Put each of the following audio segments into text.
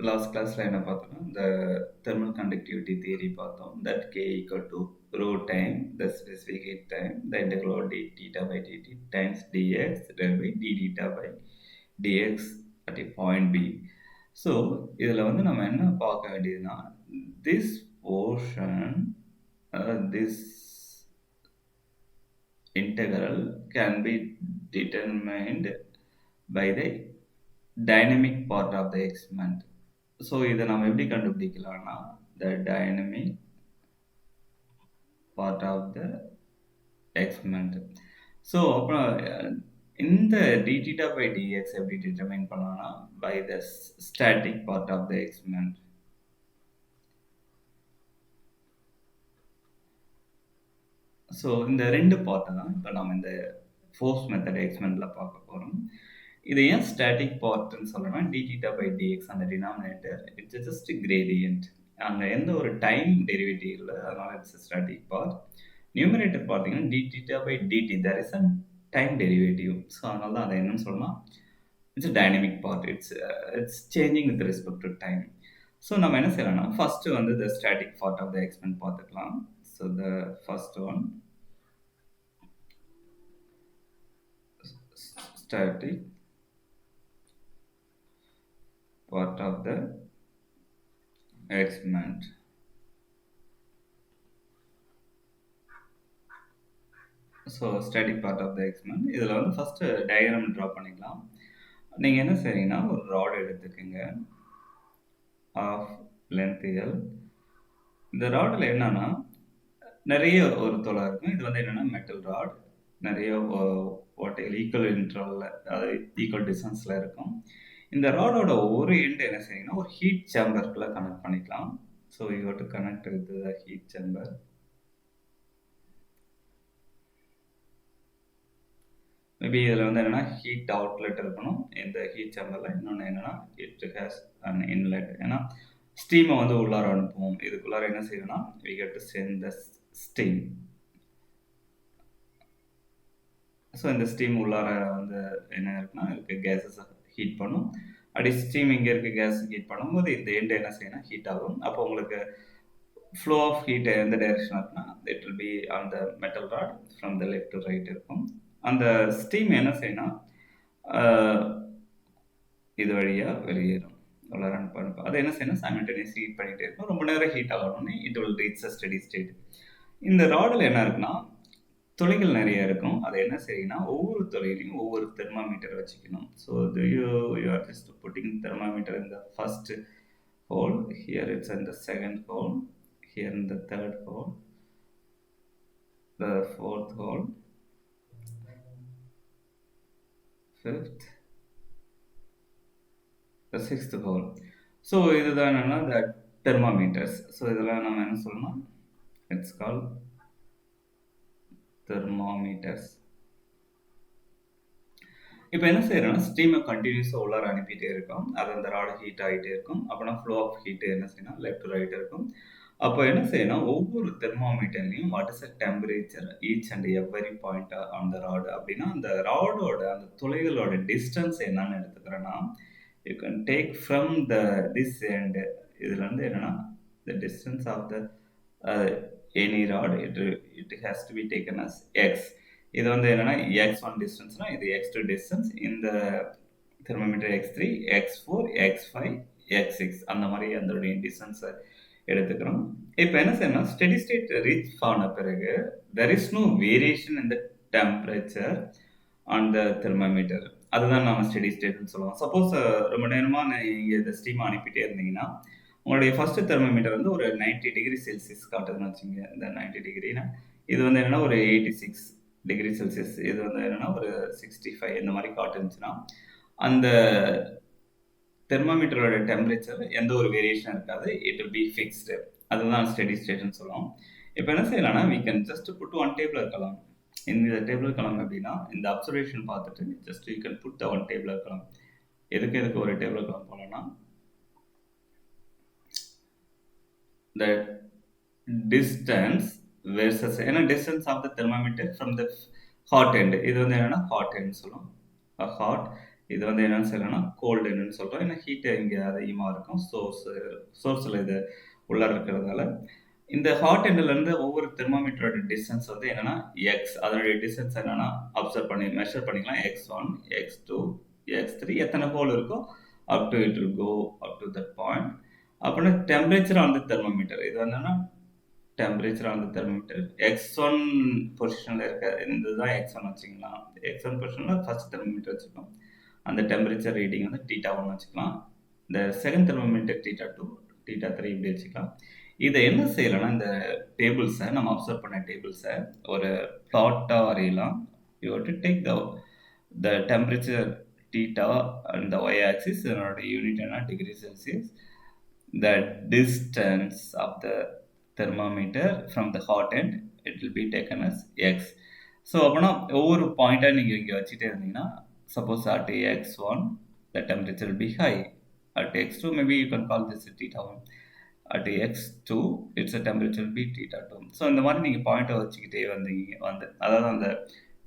Last கிளாஸ்ல என்ன பார்த்தோம்னா, இந்த தெர்மல் கண்டக்டிவிட்டி தியரி பார்த்தோம். That K equal to rho time the specific heat time the integral of d theta by dt times dx divided by d theta by dx at a point B. So, இதில வந்து நம்ம என்ன பார்க்க வேண்டியதுன்னா, this portion this integral can be determined by the dynamic part of the experiment. So இதை நம்ம எப்படி கண்டுபிடிக்கலாம்னா the dynamic part of the experiment. So அப்புறம் இந்த d theta by dx எப்படி டிட்டர்மைன் பண்ணலாம்னா by the static part of the experiment. So இந்த ரெண்டு பார்ட்டை தான் இப்போ நம்ம இந்த ஃபோர்ஸ் மெத்தட் எக்ஸ்பெரிமெண்ட்டில் பார்க்க போகிறோம். இது ஏன் ஸ்டாட்டிக் பார்ட்னு சொல்கிறோம்னா டி தீட்டா பை டிஎக்ஸ் அந்த டினாமினேட்டர் இட்ஸ் ஜஸ்ட் கிரேடியன்ட், அங்கே எந்த ஒரு டைம் டெரிவேட்டிவ் இல்லை, அதனால் இட்ஸ் ஸ்டாட்டிக் பார்ட். நியூமரேட்டர் பார்த்தீங்கன்னா d theta by dt there is a time derivative. So அதனால தான் அதை என்னன்னு சொல்லலாம், it's dynamic part, it's changing with respect to time. So நம்ம என்ன செய்யலாம்னா ஃபஸ்ட்டு வந்து the static part of the experiment பார்த்துக்கலாம். So the first one static part of the experiment. So static part of the experiment இதில் வந்து first diagram draw பண்ணிக்கலாம். நீங்கள் என்ன செய்றீங்கன்னா ஒரு ராட் எடுத்துக்கோங்க ஆஃப் லென்த் எல். இந்த ராடில் என்னன்னா நிறைய ஒரு தொலை இருக்கும். இது வந்து என்னென்னா மெட்டல் ராட், நிறைய ஓட்டைகள் ஈக்குவல் இன்டர்வலில், அதாவது ஈக்குவல் டிஸ்டன்ஸில் இருக்கும். இந்த ராடோட ஒரு எண்டு என்ன செய்யணும்னா ஒரு ஹீட் சேம்பருக்குள்ள கனெக்ட் பண்ணிக்கலாம். So you have to connect with the heat chamber. Maybe இதில் வந்து என்னென்னா ஹீட் அவுட்லெட் இருக்கணும் இந்த ஹீட் சேம்பரில். இன்னொன்று என்னென்னா இட் ஹேஸ் அன் இன்லெட், ஏன்னா ஸ்டீமை வந்து உள்ளார அனுப்புவோம். இதுக்குள்ளார என்ன செய்யணும்னா we have to send the steam. So இந்த ஸ்டீம் உள்ளார வந்து என்ன இருக்குன்னா இதுக்கு கேஸஸ் ஹீட் பண்ணும். அப்படி ஸ்டீம் இங்கே இருக்க கேஸ் ஹீட் பண்ணும்போது இந்த எண்டு என்ன செய்யணும் ஹீட் ஆகும். அப்போ உங்களுக்கு ஃப்ளோ ஆஃப் ஹீட் எந்த டைரக்ஷன் இருக்குன்னா it will be on the metal rod from the left to right இருக்கும். அந்த ஸ்டீம் என்ன செய்யணும் இது வழியாக வெளியேறும். ரன் பண்ண அது என்ன செய்யணும் சைமல்டேனியஸ் ஹீட் பண்ணிகிட்டே இருக்கும். ரொம்ப நேரம் ஹீட் ஆகணும்னு it will reach a steady state. இந்த ராடில் என்ன இருக்குன்னா துளைகள் நிறைய இருக்கும். அதை என்ன செய்யணும் ஒவ்வொரு துளையிலையும் ஒவ்வொரு தெர்மாமீட்டர் வச்சுக்கணும். So you are just putting thermometer in the first hole, here it's in the second hole, here in the third hole, the fourth hole, fifth, the sixth hole. So இதுதான் என்னன்னா the thermometers. So இதெல்லாம் நம்ம என்ன சொல்லணும், it's called thermometers. இப்போ என்ன செய்யறோம்னா ஸ்டீமை கண்டினியூஸாக உள்ளார அனுப்பிட்டே இருக்கும். அது அந்த ராடு ஹீட் ஆகிட்டே இருக்கும். அப்போனா ஃப்ளோ ஆஃப் ஹீட்டு என்ன செய்யணும் லெஃப்ட் டு ரைட் இருக்கும். அப்போ என்ன செய்யணும் ஒவ்வொரு தெர்மாமீட்டர்லையும் what is a temperature each and every point on the rod அப்படின்னா அந்த ராடோட அந்த துளைகளோட டிஸ்டன்ஸ் என்னன்னு எடுத்துக்கிறேன்னா you can take from the this end. இதில் வந்து என்னென்னா the distance of the any rod it has to be taken as x. இது வந்து என்னன்னா x1 டிஸ்டன்ஸ்னா இது x2 டிஸ்டன்ஸ், இந்த thermometer x3, x4, x5, x6 அந்த மாதிரி அதோடைய டிஸ்டன்ஸை எடுத்துக்கிறோம். இப்போ என்ன செய்யணும் ஸ்டெடி ஸ்டேட் ரீச் ஆன பிறகு there is no variation in the temperature on the thermometer. அதுதான் நம்ம ஸ்டெடி ஸ்டேட்னு சொல்லுவோம். சப்போஸ் ரொம்ப நேரமாக நீங்கள் இந்த ஸ்டீம் அனுப்பிட்டே இருந்தீங்கன்னா உங்களுடைய ஃபர்ஸ்ட் தெர்மோமீட்டர் வந்து ஒரு 90 டிகிரி செல்சியஸ் காட்டுதுன்னு வச்சுங்க. இந்த 90 டிகிரினா இது வந்து என்னன்னா ஒரு 86 டிகிரி செல்சியஸ், இது வந்து என்னன்னா ஒரு 65 இந்த மாதிரி காட்டுச்சுன்னா அந்த தெர்மாமீட்டரோட டெம்பரேச்சர் எந்த ஒரு வேரியேஷன் இருக்காது, இட் வில் பி ஃபிக்ஸ்டு. அதுதான் ஸ்டெடி ஸ்டேட்னு சொல்லுவோம். இப்போ என்ன செய்யலாம்னா we can just put one table இருக்கலாம். இந்த டேபிள் இருக்கலாம் அப்படின்னா இந்த அப்சர்வேஷன் பார்த்துட்டு just you can put one table இருக்கலாம். எதுக்கு ஒரு டேபிள் இருக்கலாம் போலன்னா the distance versus ஏன்னா distance of the thermometer from the hot end, இது வந்து என்னன்னா hot end சொல்லுவோம். hot இது வந்து என்னன்னு சொல்லணும்னா கோல்டு என்னன்னு சொல்கிறோம். ஏன்னா ஹீட்டு இங்கே அதிகமாக இருக்கும். சோர்ஸில் இது உள்ளார இருக்கிறதால. இந்த ஹாட் எண்ட்லேருந்து ஒவ்வொரு தெர்மாமீட்டரோட டிஸ்டன்ஸ் வந்து என்னன்னா எக்ஸ். அதனுடைய டிஸ்டன்ஸ் என்னன்னா அப்சர்வ் பண்ணி மெஷர் பண்ணிக்கலாம். x1, x2, x3 எத்தனை ஹோல் இருக்கோ up to it will go up to that point. அப்புறம் டெம்பரேச்சர் ஆன் த தெர்மோமீட்டர். இது என்னன்னா temperature on the thermometer x1 பொசிஷனில் இருக்க இந்த தான் x1 வச்சுக்கலாம். x1 பொசிஷனில் ஃபர்ஸ்ட் தெர்மோமீட்டர் வச்சுக்கலாம். அந்த டெம்பரேச்சர் ரீடிங் வந்து θ1 வச்சுக்கலாம். இந்த செகண்ட் தெர்மோமீட்டர் θ2, θ3 இப்படி வச்சுக்கலாம். இதை என்ன செய்யலாம்னா இந்த டேபிள்ஸை நம்ம அப்சர்வ் பண்ண டேபிள்ஸை ஒரு பிளாட்டாக வரையலாம். You have to take the temperature θ and the y axis. இதனோட யூனிட் என்ன degree Celsius. The distance of the thermometer from the hot end, it will be taken as x. So அப்போனா ஒவ்வொரு பாயிண்டாக நீங்கள் இங்கே வச்சுட்டே இருந்தீங்கன்னா suppose at x1 the temperature will be high, at x2 maybe you can call this θ1, at x2 its a temperature will be θ2. So இந்த மாதிரி நீங்கள் பாயிண்ட்டை வச்சுக்கிட்டே அதாவது அந்த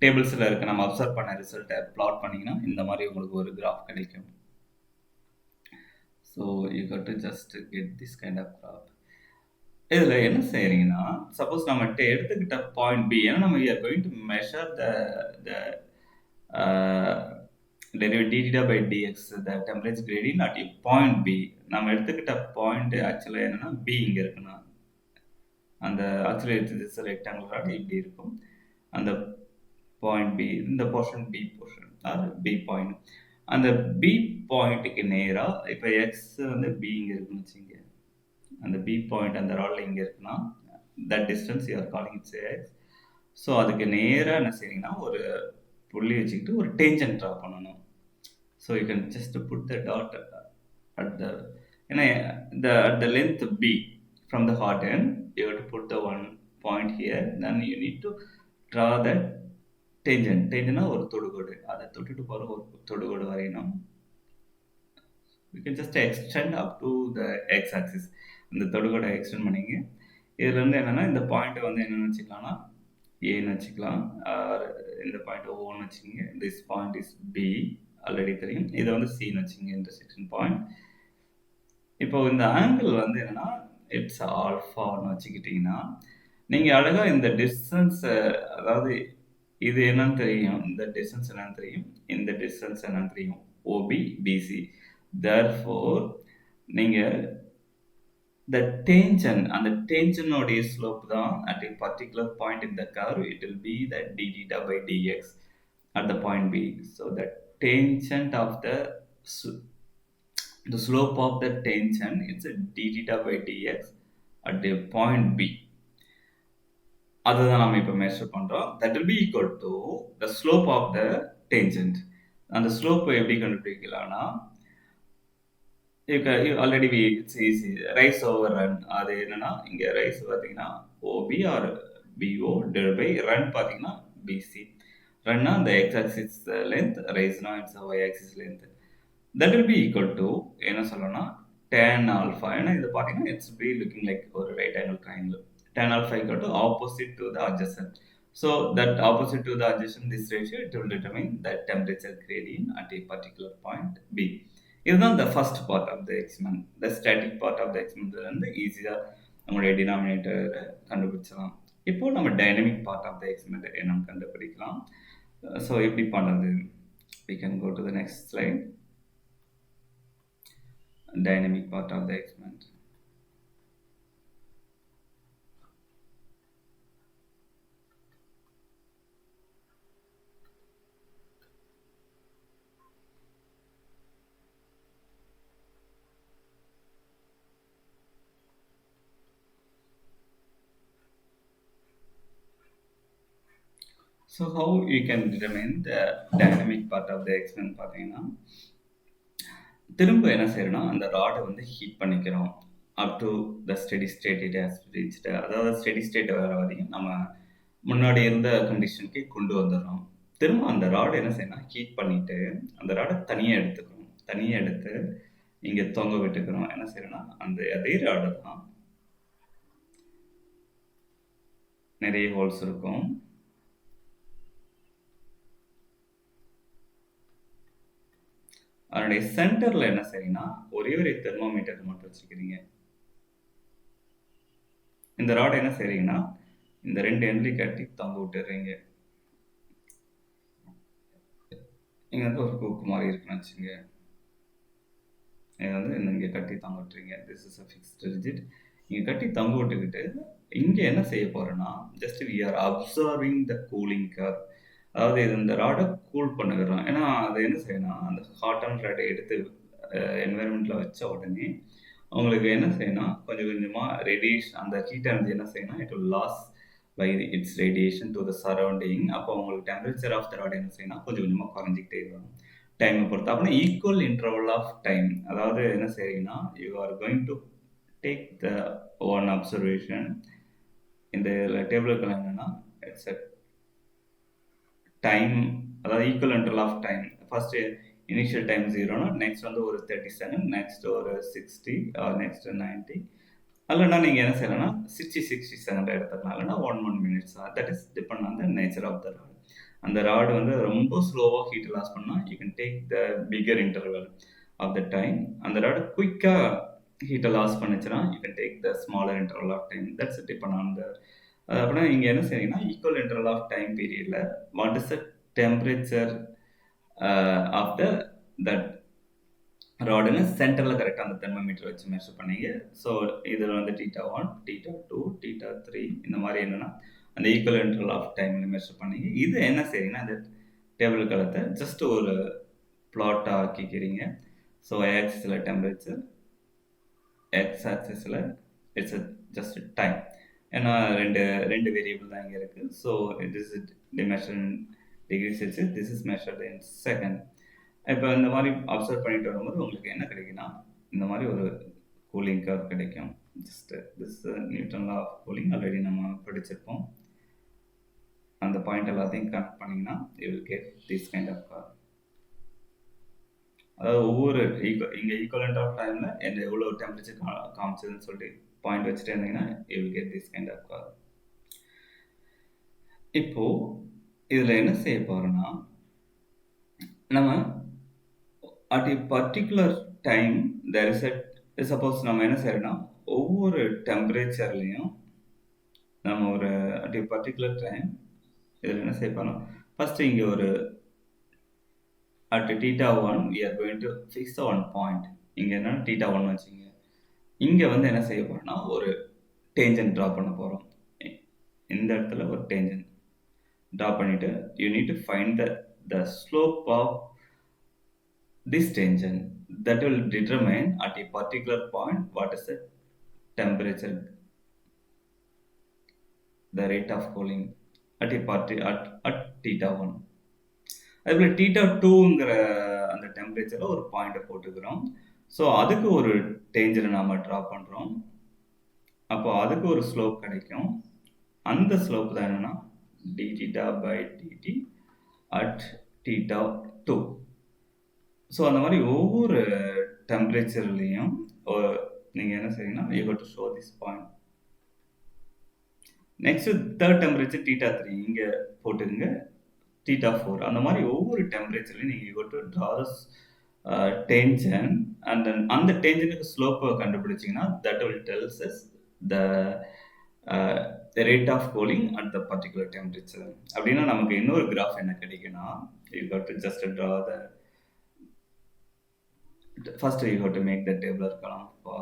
டேபிள்ஸில் இருக்க நம்ம அப்சர்வ் பண்ண ரிசல்ட்டை பிளாட் பண்ணிங்கன்னா இந்த மாதிரி உங்களுக்கு ஒரு கிராஃப் கிடைக்கும். So you got to just get this kind of graph. இதில் என்ன செய்கிறீங்கன்னா சப்போஸ் நம்ம எடுத்துக்கிட்ட பாயிண்ட் பி, ஏன்னா நம்ம are going to measure the derivative dθ by dx the temperature gradient at a point B. நம்ம எடுத்துக்கிட்ட பாயிண்ட் ஆக்சுவலாக என்னன்னா பி இங்கே இருக்குன்னா அந்த ஆக்சுவலி இது ரெக்டாங்குலர் ராட் இப்படி இருக்கும். அந்த பாயிண்ட் பி, இந்த portion P portion R P point. அந்த பி பாயிண்ட்டுக்கு நேராக இப்போ எக்ஸ் வந்து பி இங்கே இருக்குன்னு வச்சுங்க. அந்த பி பாயிண்ட் அந்த ராடில் இங்கே இருக்குன்னா that distance you are calling its X. So அதுக்கு நேராக என்ன செய்றீங்கன்னா ஒரு புள்ளி வச்சுக்கிட்டு ஒரு டேஞ்சன்ட் ட்ரா பண்ணணும். So you can just put the dot at the, ஏன்னா at the length b from the hot end you have to put the one point here, then you need to draw that tangent. டேஞ்சன்ட்னா ஒரு தொடுகோடு, அதை தொட்டுட்டு போகிற ஒரு தொடுகோடு வரையணும். you can just extend up to the x axis. இந்த தொடுகோடை extend பண்ணிங்க. இதுலேருந்து என்னென்னா இந்த பாயிண்ட்டை வந்து என்னென்னு வச்சுக்கலாம்னா ஏன்னு வச்சுக்கலாம், இந்த பாயிண்ட் ஓன்னு வச்சுக்கோங்க. This point is P, already தெரியும். இதை வந்து சின்னு வச்சுங்க, இன்டர்செக்ஷன் பாயிண்ட். இப்போ இந்த ஆங்கிள் வந்து என்னென்னா இட்ஸ் ஆல்ஃபான்னு வச்சுக்கிட்டிங்கன்னா நீங்கள் அழகாக இந்த டிஸ்டன்ஸ், அதாவது இது என்னன்னு தெரியும், இந்த டிஸ்டன்ஸ் என்னன்னு தெரியும், இந்த டிஸ்டன்ஸ் என்னன்னு தெரியும், ஓபி பிசி. therefore நீங்கள் the tangent, and the tangent உடைய slope தான் at a particular point in the curve it will be that dθ by dx at the point B. So the tangent of the slope of the tangent it's a dθ by dx at the point B. அதுதான் நம்ம இப்போ measure பண்ணுறோம். that will be equal to the slope of the tangent. அந்த ஸ்லோப்பை எப்படி கண்டுபிடிக்கலாம்னா already it's easy, rise over run. அது என்னன்னா இங்கே ரைஸ் பார்த்தீங்கன்னா OP or PO divide by run பார்த்தீங்கன்னா பிசி. ரன்னா அந்த எக்ஸ் ஆக்சிஸ் லென்த், ரைஸ்னா it's y axis length. That will be equal to என்ன சொல்லணும்னா tan ஆல்ஃபா. ஏன்னா இது பார்த்தீங்கன்னா இட்ஸ் பி லுக்கிங் லைக் ஒரு right angle triangle. tan alpha equal to opposite to the adjacent. So that opposite to the adjacent this ratio it will determine the temperature gradient at a particular point B. இதுதான் the first part of the experiment. The static part of the experiment வந்து ஈஸியாக நம்மளுடைய denominator கண்டுபிடிச்சலாம். இப்போ நம்ம dynamic part of the experiment என்னன்னு கண்டுபிடிக்கலாம். So எப்படி பண்ணுறது, we can go to the next slide. Dynamic part of the experiment. So how you can determine the dynamic part of the experiment பார்த்தீங்கன்னா திரும்ப என்ன செய்யறோம்னா அந்த ராடை வந்து ஹீட் பண்ணிக்கிறோம் அப் to the steady state it has reached. அதாவது steady state வர வரைக்கும் நம்ம முன்னாடி இருந்த கண்டிஷனுக்கே கொண்டு வந்துடுறோம். திரும்ப அந்த ராடை என்ன செய்யணும், ஹீட் பண்ணிட்டு அந்த ராடை தனியாக எடுத்துக்கிறோம். தனியாக எடுத்து இங்கே தொங்க விட்டுக்கிறோம். என்ன செய்யறோம்னா அந்த அதே ராடை தான் நிறைய ஹோல்ஸ் இருக்கும். அதனுடைய சென்டர்ல என்ன செய்றீங்கன்னா, ஒரே ஒரு தெர்மோமீட்டர் மட்டும் வச்சுக்கிறீங்க. இந்த ராட் என்ன செய்றீங்கன்னா, இந்த 2 எண்ட்லயும் கட்டி தொங்க விட்டுறீங்க. இங்க வந்து ஒரு ஹூக் மாரி இருக்குன்னு வச்சுக்கங்க. இத வந்து இங்க கட்டி தொங்க விட்டுறீங்க. This is a fixed rigid. இங்க கட்டி தொங்க விட்டுக்கிட்டு, இங்க என்ன செய்ய போறோம்னா, just we are observing the cooling curve. அதாவது இது இந்த ராட கூல் பண்ணுகிறோம். ஏன்னா, அது என்ன செய்யும்னா, அந்த ஹாட் அண்ட் ராட எடுத்து என்வைரன்மென்ட்ல வச்ச உடனே, உங்களுக்கு என்ன செய்யும்னா, கொஞ்சம் கொஞ்சமா அந்த ஹீட் எனர்ஜி என்ன செய்யும்னா, it will loss by its radiation to the surrounding. அப்போ உங்களுக்கு டெம்பரேச்சர் ஆஃப் த ராட் என்ன செய்யும்னா, கொஞ்சம் கொஞ்சமா குறைஞ்சுக்கிட்டே வரும். டைம பொறுத்து. அப்படின்னா ஈக்குவல் இன்டர்வல் ஆஃப் டைம். அதாவது என்ன செய்றீங்கன்னா, you are going to take the one observation. இந்த டேபிளுக்குள்ள என்னன்னா, இட்ஸ் அ டைம், அதாவது equal interval of time. First initial time 0னா, நெக்ஸ்ட் வந்து ஒரு 30 செகண்ட், நெக்ஸ்ட் ஒரு 60, நெக்ஸ்ட் 90. இல்லைன்னா நீங்கள் என்ன செய்யலாம்னா 60 செகண்ட் எடுத்துக்கலாம். இல்லைன்னா 1 minutes. That is depend on the nature of the rod. அந்த ராட் வந்து ரொம்ப ஸ்லோவாக ஹீட் லாஸ் பண்ணால் you can take the bigger interval of the time. அந்த ராட் குயிக்காக ஹீட்டை லாஸ் பண்ணுச்சுன்னா you can take the smaller interval of time. That's depend on the அப்படின்னா நீங்கள் என்ன செய்யறீங்கன்னா ஈக்குவல் இன்டர்வல் ஆஃப் டைம் பீரியடில் what is the temperature of that ராடுன்னு சென்டரில் கரெக்டாக அந்த தெர்மோமீட்டர் வச்சு மெஷர் பண்ணீங்க. ஸோ இதில் வந்து θ1, θ2, θ3 இந்த மாதிரி என்னென்னா அந்த ஈக்குவல் இன்டர்வல் ஆஃப் டைமில் மெஷர் பண்ணீங்க. இது என்ன செய்றீங்கன்னா, அந்த டேபிள் கலத்தை ஜஸ்ட் ஒரு பிளாட்டாக ஆக்கிக்கிறீங்க. ஸோ ஆக்சிஸில் டெம்பரேச்சர், எக்ஸ் ஆக்சிஸில் இட்ஸ் ஜஸ்ட் டைம். ஏன்னா ரெண்டு வேரியபிள் தான் இங்கே இருக்குது. So this is the measure in degree Celsius, this is measured in second. இப்போ இந்த மாதிரி அப்சர்வ் பண்ணிட்டு வரும்போது உங்களுக்கு என்ன கிடைக்குன்னா, இந்த மாதிரி ஒரு கூலிங் கர்வ் கிடைக்கும். Just this Newton law of cooling already நம்ம படிச்சிருப்போம். அந்த பாயிண்ட் எல்லாத்தையும் கனெக்ட் பண்ணிங்கன்னா you will get this kind of curve. அதாவது ஒவ்வொரு இங்கே ஈக்குவலண்ட் ஆஃப் டைமில் எந்த எவ்வளோ டெம்பரேச்சர் காமிச்சதுன்னு சொல்லிட்டு பாயிண்ட் வச்சுட்டு இருந்தீங்கன்னா you will get this kind of curve. இப்போது இதில் என்ன செய்ய போகிறோன்னா, நம்ம at a particular time there is a suppose நம்ம என்ன செய்யறோம்னா, ஒவ்வொரு டெம்பரேச்சர்லையும் நம்ம ஒரு at a particular time இதில் என்ன செய்ய போறோம், ஃபர்ஸ்ட் இங்கே ஒரு at θ1 we are going to fix the one point. இங்கே என்ன θ1 வச்சுங்க. இங்கே வந்து என்ன செய்ய போறோம்னா, ஒரு டேஞ்சன் ட்ரா பண்ண போகிறோம். இந்த இடத்துல ஒரு டேஞ்சன் ட்ரா பண்ணிட்டு you need to find the slope of this tangent that will determine at a particular point what is the temperature, the rate of cooling at θ1. அதுபோல θ2ங்கிற அந்த டெம்பரேச்சர்ல ஒரு பாயிண்ட் போட்டுக்கிறோம். ஸோ அதுக்கு ஒரு டேஞ்சரை நாம ட்ரா பண்றோம். அப்போ அதுக்கு ஒரு ஸ்லோப் கிடைக்கும். அந்த ஸ்லோப் தான் என்னன்னா dθ/dt at θ2. ஸோ அந்த மாதிரி ஒவ்வொரு டெம்பரேச்சர்லையும் நீங்கள் என்ன செய்யணும்னா, you have to show this point. Next third temperature θ3 இங்கே போட்டுங்க, θ4. அந்த மாதிரி ஒவ்வொரு டெம்பரேச்சர்லையும் நீங்கள் you have to draw this tangent. And then அந்த டேஞ்சனுக்கு ஸ்லோப்பை கண்டுபிடிச்சிங்கன்னா that will tells us the rate of cooling at the particular temperature. அப்படின்னா நமக்கு இன்னொரு கிராஃப் என்ன கிடைக்குன்னா, you got to just draw the first you have to make the tabular column for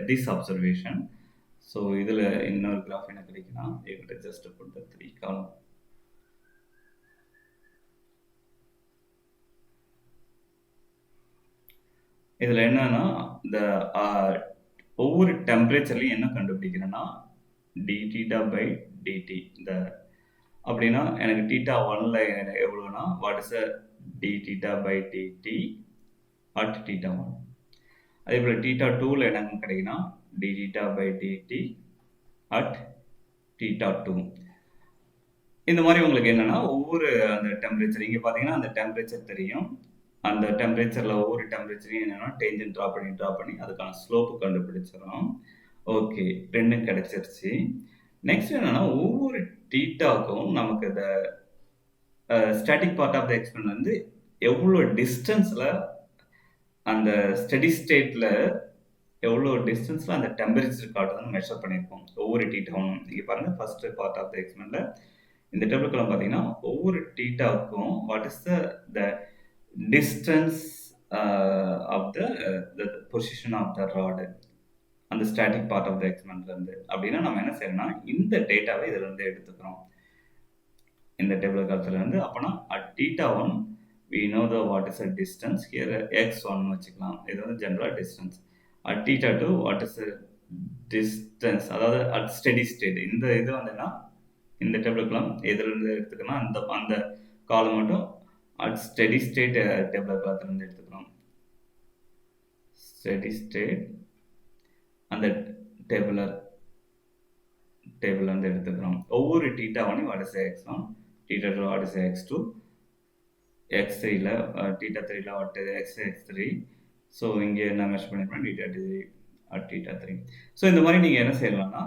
this observation. So இதில் இன்னொரு graph என்ன கிடைக்குன்னா, you got to just put the 3 column. இதில் என்னன்னா, இந்த ஒவ்வொரு டெம்பரேச்சர்லையும் என்ன கண்டுபிடிக்கிறேன்னா dθ/dt. இந்த அப்படின்னா எனக்கு θ1ல எவ்வளோனா வாட் இஸ் dθ/dt at θ1. அதே போல் θ2ல எனக்கு கிடைக்குன்னா dθ/dt at θ2. இந்த மாதிரி உங்களுக்கு என்னன்னா ஒவ்வொரு அந்த டெம்பரேச்சர் இங்கே பார்த்தீங்கன்னா அந்த டெம்பரேச்சர் தெரியும். அந்த டெம்பரேச்சரில் ஒவ்வொரு டெம்பரேச்சரையும் என்னென்னா டேஞ்சன் ட்ரா பண்ணி அதுக்கான ஸ்லோப்பு கண்டுபிடிச்சிடும். ஓகே, ரெண்டும் கிடைச்சிருச்சு. நெக்ஸ்ட் என்னன்னா ஒவ்வொரு θக்கும் நமக்கு இந்த static part of the experiment வந்து எவ்வளோ டிஸ்டன்ஸில் அந்த ஸ்டெடி ஸ்டேட்ல எவ்வளோ டிஸ்டன்ஸ்ல அந்த டெம்பரேச்சர் காட்டுதுன்னு மெஷர் பண்ணியிருப்போம். ஒவ்வொரு டீட்டாவும். நீங்க பாருங்க ஃபர்ஸ்ட் பார்ட் ஆஃப் த எக்ஸ்பெரிமெண்ட்ல இந்த டேபிள்குள்ள பார்த்தீங்கன்னா, ஒவ்வொரு டீட்டாவுக்கும் what is the distance of the position of the rod அந்த ஸ்டாட்டிக் பார்ட் ஆஃப் த எக்ஸ்பெரிமெண்ட்ல இருந்து. அப்படின்னா நம்ம என்ன செய்யறோம்னா, இந்த டேட்டாவை இதுல இருந்து எடுத்துக்கிறோம். இந்த டேபிள் காலத்துல இருந்து அப்பனா at θ1 we know the what is the distance here x1 வச்சுக்கலாம். இது வந்து ஜெனரலா distance. At θ2 what is the distance அதாவது அட் ஸ்டெடி ஸ்டேட். இந்த இது வந்துன்னா இந்த டேபிளுக்குலாம் எதுல இருந்து எடுத்துக்கணும் அந்த அந்த காலம் மட்டும் அட் ஸ்டெடி ஸ்டேட் டேபிள் காலத்துல இருந்து எடுத்துக்கிறோம். ஸ்டெடி ஸ்டேட் அந்த டேபிளர் வந்து எடுத்துக்கிறோம். ஒவ்வொரு θ1 what is the x1 θ2 what is the x2 x3ல θ3ல what is x3 so இங்கே என்ன மெஷர் பண்ணிருப்பேன் θ3 at θ3. ஸோ இந்த மாதிரி நீங்க என்ன செய்யலாம்னா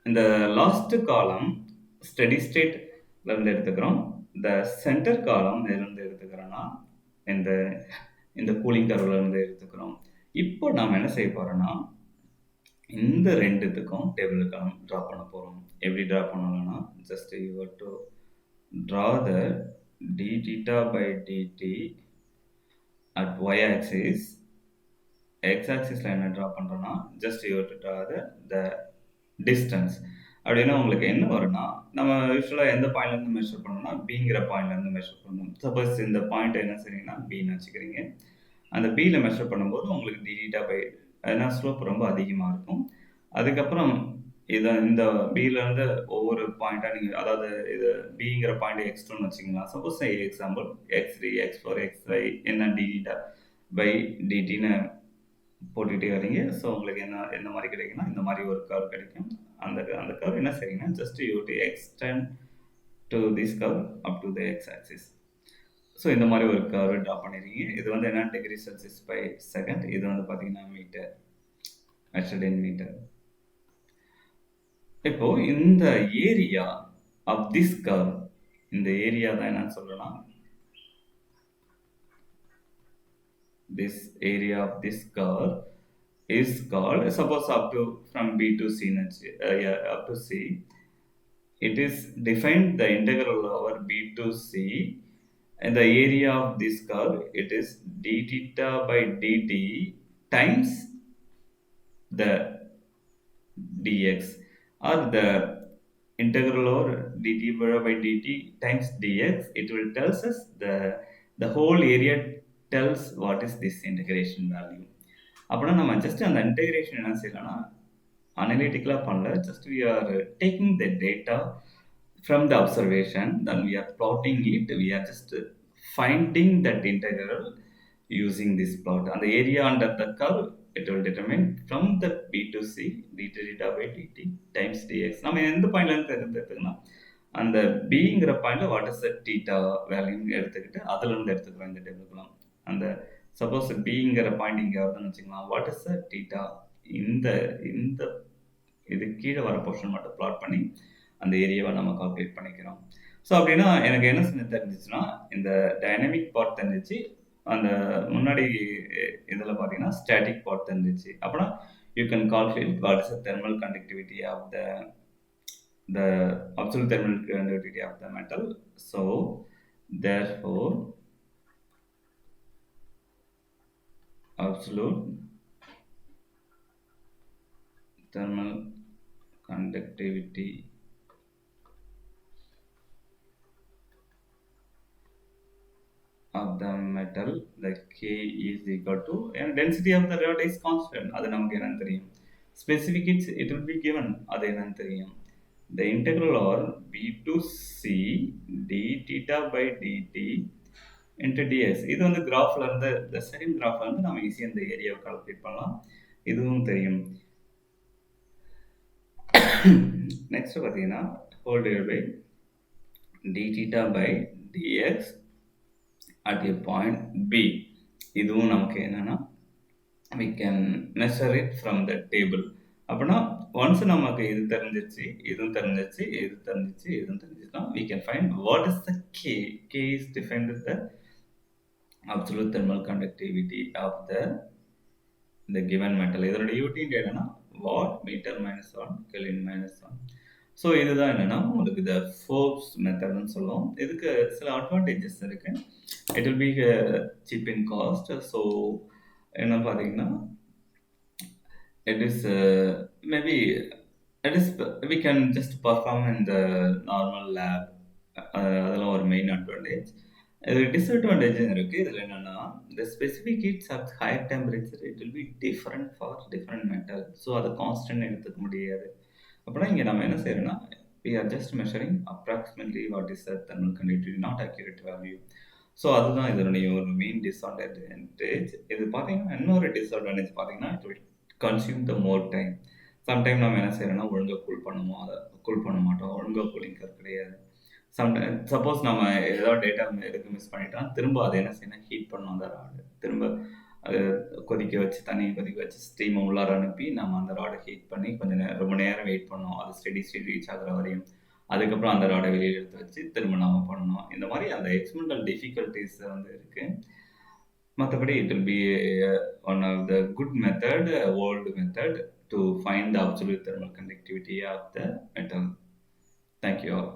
இந்த லாஸ்ட் காலம் ஸ்டெடி ஸ்டேட்ல இருந்து எடுத்துக்கிறோம். இந்த சென்டர் காலம் எதுல இருந்து எடுத்துக்கிறோம்னா இந்த இந்த கூலிங் கர்வ்ல இருந்து எடுத்துக்கிறோம். இப்போ நாம என்ன செய்ய போறோம்னா இந்த ரெண்டுத்துக்கும் டேபிள் காலம் டிரா பண்ண போறோம். எப்படி டிரா பண்ணலாம்னா just you have to draw the dθ by dt at y axis. x axisல என்ன டிரா பண்றோம்னா just you have to draw the distance. அப்படின்னா உங்களுக்கு என்ன வரும்னா நம்ம யூஸ்வலா எந்த பாயிண்ட்ல இருந்து மெஷர் பண்ணணும்னா பிங்கிற பாயிண்ட்ல இருந்து மெஷர் பண்ணணும். சப்போஸ் இந்த பாயிண்ட் என்ன செய்றீங்கன்னா பின்னு வச்சுக்கிறீங்க. அந்த பில மெஷர் பண்ணும்போது உங்களுக்கு dθ by ஏன்னா ஸ்லோப் ரொம்ப அதிகமா இருக்கும். அதுக்கப்புறம் இந்த பில இருந்து ஒவ்வொரு பாயிண்டா நீங்க அதாவது இது பிங்கிற பாயிண்ட் x2ன்னு வச்சுக்கலாம். Suppose example x3 x4 x5 என்ன dθ by dtன்னு போட்டுட்டே வரீங்க. ஸோ உங்களுக்கு என்ன மாதிரி கிடைக்குன்னா இந்த மாதிரி ஒரு கர்வ் கிடைக்கும். அந்த கர்வ் என்ன செய்யுங்கன்னா just you to extend to this curve up to the x axis. So இந்த மாதிரி ஒரு கர்வ் ட்ரா பண்ணிருக்கீங்க. இது வந்து என்ன டிகிரி செல்சியஸ் பை செகண்ட். இது வந்து பார்த்தீங்கன்னா மீட்டர் மெஷர்ட் இன் மீட்டர். இப்போ இந்த ஏரியா ஆஃப் திஸ் கர்வ் இந்த ஏரியா தான் என்னன்னு சொல்லலாம் this area of this curve is called suppose up to from B to C up to C it is defined the integral over B to C and the area of this curve it is dθ by dt times the dx or the integral over dt by dt times dx it will tells us the whole area tells what is this integration value. அப்படின்னா நம்ம just அந்த integration என்ன செய்யலாம்னா அனலிட்டிக்கலா பண்ணல. Just we are taking the data from the observation then we are plotting it. We are just finding that integral using this plot. அந்த area under the curve it will determine from the B to C dθ by dt times dx. நம்ம எந்த பாயிண்ட்ல இருந்து எடுத்துக்கலாம் அந்த பிங்கிற பாயிண்ட்ல what is the theta value எடுத்துக்கிட்டு அதுல இருந்து எடுத்துக்கிறோம் இந்த டேபிள்குலாம். அந்த சப்போஸ் பிங்கிற பாயிண்ட் இங்கே வருதுன்னு வச்சுக்கலாம். வாட் இஸ் த தீட்டா இந்த இந்த இது கீழே வர போர்ஷன் மட்டும் பிளாட் பண்ணி அந்த ஏரியாவை நம்ம கால்குலேட் பண்ணிக்கிறோம். ஸோ அப்படின்னா எனக்கு என்ன தெரிஞ்சிச்சுன்னா இந்த டைனமிக் பார்ட் தெரிஞ்சிச்சு, அந்த முன்னாடி இதில் பார்த்தீங்கன்னா ஸ்டாட்டிக் பார்ட் தெரிஞ்சிச்சு. அப்படின்னா you can calculate what is the thermal conductivity of the absolute thermal conductivity of the metal. So therefore absolute thermal conductivity of the metal the K is equal to and density of the rod is constant. அது நமக்கு என்னன்னு தெரியும். Specific it will be given. அது என்னன்னு தெரியும். The integral over B to C dθ by dt into dx. இது வந்து கிராஃப்ல இருந்து இந்த செகண்ட் கிராஃப்ல இருந்து நம்ம ஈஸியா இந்த ஏரியாவை கால்குலேட் பண்ணலாம். இதுவும் தெரியும். நெக்ஸ்ட் பார்த்தீங்கன்னா whole divide by dθ by dx at a point B. இதுவும் நமக்கு என்னன்னா we can measure it from the table. அப்படின்னா ஒன்ஸ் நமக்கு இது தெரிஞ்சிச்சு இதுவும் தெரிஞ்சிச்சு இதுவும் தெரிஞ்சிச்சுன்னா we can find what is the k. K is defined as the absolute thermal conductivity of the given metal. இதனுடைய யூடின் என்னன்னா watt meter minus one kelvin minus one. So இதுதான் என்னன்னா உங்களுக்கு இந்த ஃபோர்ப்ஸ் மெத்தட்னு சொல்லுவோம். இதுக்கு சில அட்வான்டேஜஸ் இருக்கு. It will be cheap in cost. So என்ன பார்த்தீங்கன்னா it is maybe it is we can just perform in the normal lab. அதெல்லாம் ஒரு மெயின் அட்வான்டேஜ். இது டிஸ்அட்வான்டேஜ் இருக்கு. இதில் என்னன்னா the specific heats at higher temperature it will be different for different metal. So அதை constant எடுத்துக்க முடியாது. அப்படின்னா இங்கே நம்ம என்ன செய்யறோம்னா we are just measuring approximately what is the thermal conductivity, not accurate value. So அதுதான் இதனுடைய ஒரு மெயின் டிஸ்அட்வான்டேஜ். இது பார்த்தீங்கன்னா இன்னொரு டிஸ்அட்வான்டேஜ் பார்த்தீங்கன்னா it will consume the more time. Sometime நம்ம என்ன செய்யறோம்னா ஒழுங்கா கூல் பண்ண மாட்டோம். ஒழுங்கா கூலிங் கர் கிடையாது. சம்டைம் சப்போஸ் நம்ம ஏதாவது டேட்டா எடுக்க மிஸ் பண்ணிட்டோம், திரும்ப அதை என்ன செய்யணும், ஹீட் பண்ணணும் அந்த ராடு. திரும்ப அது தண்ணியை கொதிக்க வச்சு ஸ்டீமை உள்ளார அனுப்பி நம்ம அந்த ராடை ஹீட் பண்ணி ரொம்ப நேரம் வெயிட் பண்ணோம். அது ஸ்டெடி ஸ்டேட் ரீச் ஆகுற வரையும். அதுக்கப்புறம் அந்த ராடை வெளியில் எடுத்து வச்சு திரும்ப நாம பண்ணணும். இந்த மாதிரி அந்த எக்ஸ்பெரிமெண்டல் டிஃபிகல்ட்டிஸ் இருக்கு. மற்றபடி it will be one of the good method, old method to find the absolute thermal conductivity of the metal. Thank you all.